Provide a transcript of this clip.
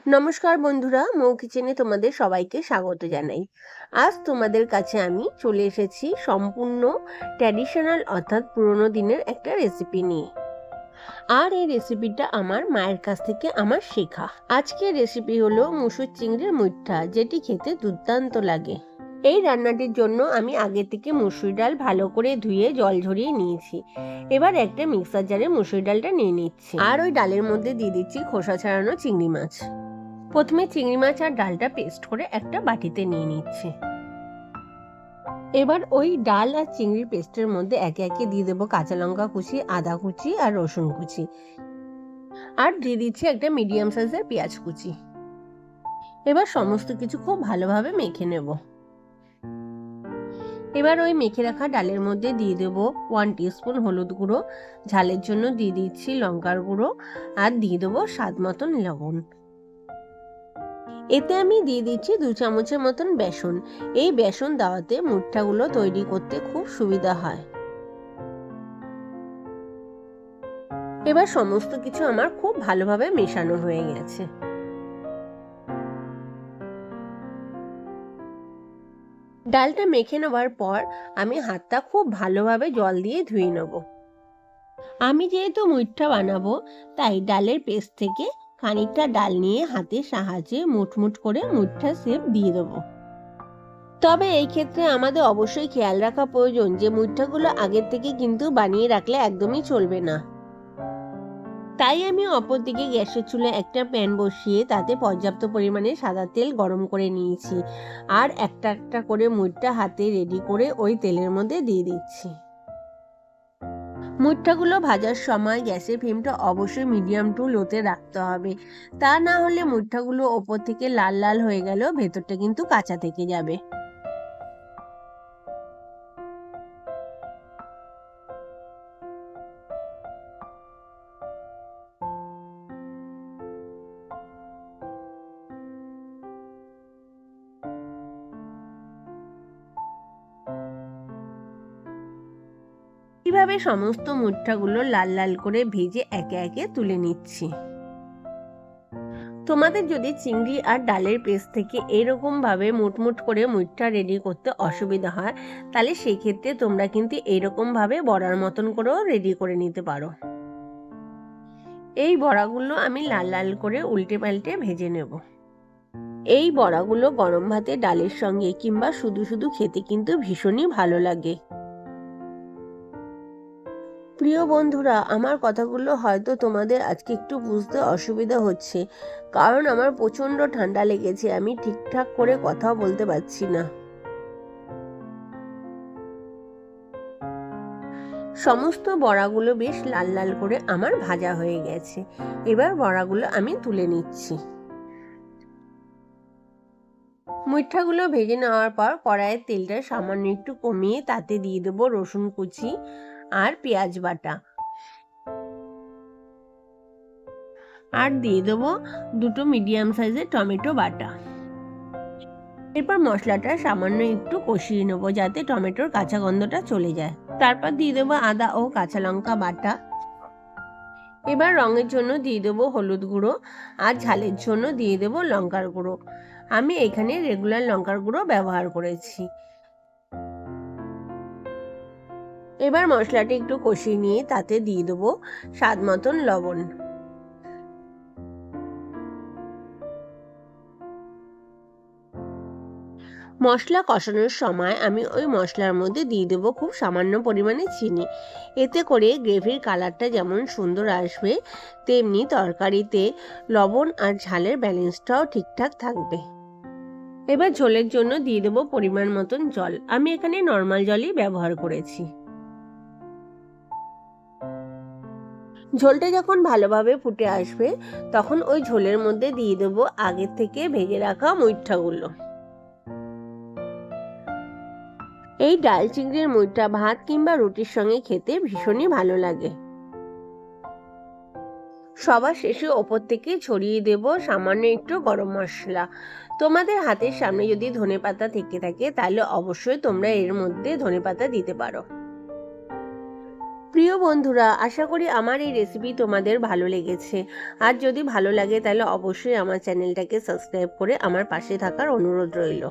নমস্কার বন্ধুরা, মৌ কিচেনে তোমাদের সবাইকে স্বাগত জানাই। আজ তোমাদের কাছে আমি চলে এসেছি সম্পূর্ণ ট্র্যাডিশনাল অর্থাৎ পুরোনো দিনের একটা রেসিপি নিয়ে। আর এই রেসিপিটা আমার মায়ের কাছ থেকে আমার শেখা। আজকের রেসিপি হলো মুসুর চিংড়ির মুইঠা, যেটি খেতে দুর্দান্ত লাগে। এই রান্নাটির জন্য আমি আগে থেকে মুসুর ডাল ভালো করে ধুয়ে জল ঝরিয়ে নিয়েছি। এবার একটা মিক্সার জারে মুসুর ডালটা নিয়ে নিচ্ছি, আর ওই ডালের মধ্যে দিয়ে দিচ্ছি খোসা ছাড়ানো চিংড়ি মাছ। প্রথমে চিংড়ি মাছ আর ডালটা পেস্ট করে একটা বাটিতে নিয়ে নিচ্ছি। এবার ওই ডাল আর চিংড়ির পেস্টের মধ্যে একে একে দিয়ে দেবো কাঁচা লঙ্কা কুচি, আদা কুচি আর রসুন কুচি, আর দিয়ে দিচ্ছি একটা মিডিয়াম সাইজের পেঁয়াজ কুচি। এবার সমস্ত কিছু খুব ভালোভাবে মেখে নেব। এবার ওই মেখে রাখা ডালের মধ্যে দিয়ে দেবো 1 টিস্পুন হলুদ গুঁড়ো, ঝালের জন্য দিয়ে দিচ্ছি লঙ্কার গুঁড়ো, আর দিয়ে দেবো স্বাদ মতন লবণ। এতে আমি দিয়ে দিচ্ছি 2 চামচের মতন বেসন। এই বেসন দেওয়াতে মুঠটাগুলো তৈরি করতে খুব সুবিধা হয়। এবার সমস্ত কিছু আমার খুব ভালোভাবে মেশানো হয়ে গেছে। ডালটা মেখে নেওয়ার পর আমি হাতটা খুব ভালোভাবে জল দিয়ে ধুয়ে নেব। আমি যেহেতু মুঠটা বানাবো, তাই ডালের পেস্ট থেকে খানিকটা ডাল নিয়ে হাতের সাহায্যে মুঠমুঠ করে মুঠটা শেপ দিয়ে দেবো। তবে এই ক্ষেত্রে আমাদের অবশ্যই খেয়াল রাখা প্রয়োজন যে মুঠটাগুলো আগের থেকে কিন্তু বানিয়ে রাখলে একদমই চলবে না। তাই আমি অপর দিকে গ্যাসের চুলায় একটা প্যান বসিয়ে তাতে পর্যাপ্ত পরিমাণে সাদা তেল গরম করে নিয়েছি, আর একটা একটা করে মুঠটা হাতে রেডি করে ওই তেলের মধ্যে দিয়ে দিচ্ছি। মুঠটাগুলো ভাজার সময় গ্যাসের ফ্লেমটা অবশ্যই মিডিয়াম টু লোতে রাখতে হবে, তা না হলে মুঠটাগুলো ওপর থেকে লাল লাল হয়ে গেলেও ভেতরটা কিন্তু কাঁচা থেকে যাবে। এইভাবে সমস্ত মুঠটাগুলো লাল লাল করে ভেজে একে একে তুলে নিচ্ছি। তোমাদের যদি চিংড়ি আর ডালের পেস্ট থেকে এরকম ভাবে মুটমুট করে মুঠটা রেডি করতে অসুবিধা হয়, তাহলে সেই ক্ষেত্রে তোমরা কিন্তু এরকম ভাবে বড়ার মতন করেও রেডি করে নিতে পারো। এই বড়াগুলো আমি লাল লাল করে উল্টে পাল্টে ভেজে নেব। এই বড়াগুলো গরম ভাতে ডালের সঙ্গে কিংবা শুধু শুধু খেতে কিন্তু ভীষণই ভালো লাগে। প্রিয় বন্ধুরা, আমার কথাগুলো হয়তো তোমাদের আজকে একটু বুঝতে অসুবিধা হচ্ছে, কারণ আমার প্রচন্ড ঠান্ডা লেগেছে, আমি ঠিকঠাক করে কথাও বলতে পারছি না। সমস্ত বড়াগুলো বেশ লাল লাল করে আমার ভাজা হয়ে গেছে। এবার বড়াগুলো আমি তুলে নিচ্ছি। মুঠাগুলো ভেজে নেওয়ার পর কড়াইয়ের তেলটা সামান্য একটু কমিয়ে তাতে দিয়ে দেবো রসুন কুচি আর পেঁয়াজ বাটা, আর দিয়ে দেবো 2 মিডিয়াম সাইজের টমেটো বাটা। এরপর মশলাটা সামান্য একটু কষিয়ে নেবো যাতে টমেটোর কাঁচা গন্ধটা চলে যায়। তারপর দিয়ে দেবো আদা ও কাঁচা লঙ্কা বাটা। এবার রঙের জন্য দিয়ে দেবো হলুদ গুঁড়ো, আর ঝালের জন্য দিয়ে দেবো লঙ্কার গুঁড়ো। আমি এখানে রেগুলার লঙ্কার গুঁড়ো ব্যবহার করেছি। এবার মশলাটা একটু কষিয়ে নিয়ে তাতে দিয়ে দেবো স্বাদ মতন লবণ। মশলা কষানোর সময় আমি ওই মশলার মধ্যে দিয়ে দেবো খুব সামান্য পরিমাণে চিনি। এতে করে গ্রেভির কালারটা যেমন সুন্দর আসবে, তেমনি তরকারিতে লবণ আর ঝালের ব্যালেন্সটাও ঠিকঠাক থাকবে। এবার ঝোলের জন্য দিয়ে দেবো পরিমাণ মতন জল। আমি এখানে নর্মাল জলই ব্যবহার করেছি। ঝোলটা যখন ভালোভাবে ফুটে আসবে, তখন ওই ঝোলের মধ্যে দিয়ে দেবো আগের থেকে ভেজে রাখা মুইঠাগুলো। এই ডাল চিংড়ির মুইঠা ভাত কিংবা রুটির সঙ্গে খেতে ভীষণই ভালো লাগে। সবার শেষে ওপর থেকে ছড়িয়ে দেব সামান্য একটু গরম মশলা। তোমাদের হাতের সামনে যদি ধনেপাতা থেকে থাকে তাহলে অবশ্যই তোমরা এর মধ্যে ধনেপাতা দিতে পারো। প্রিয় বন্ধুরা, আশা করি আমার এই রেসিপি তোমাদের ভালো লেগেছে। আর যদি ভালো লাগে তাহলে অবশ্যই আমার চ্যানেলটাকে সাবস্ক্রাইব করে আমার পাশে থাকার অনুরোধ রইল।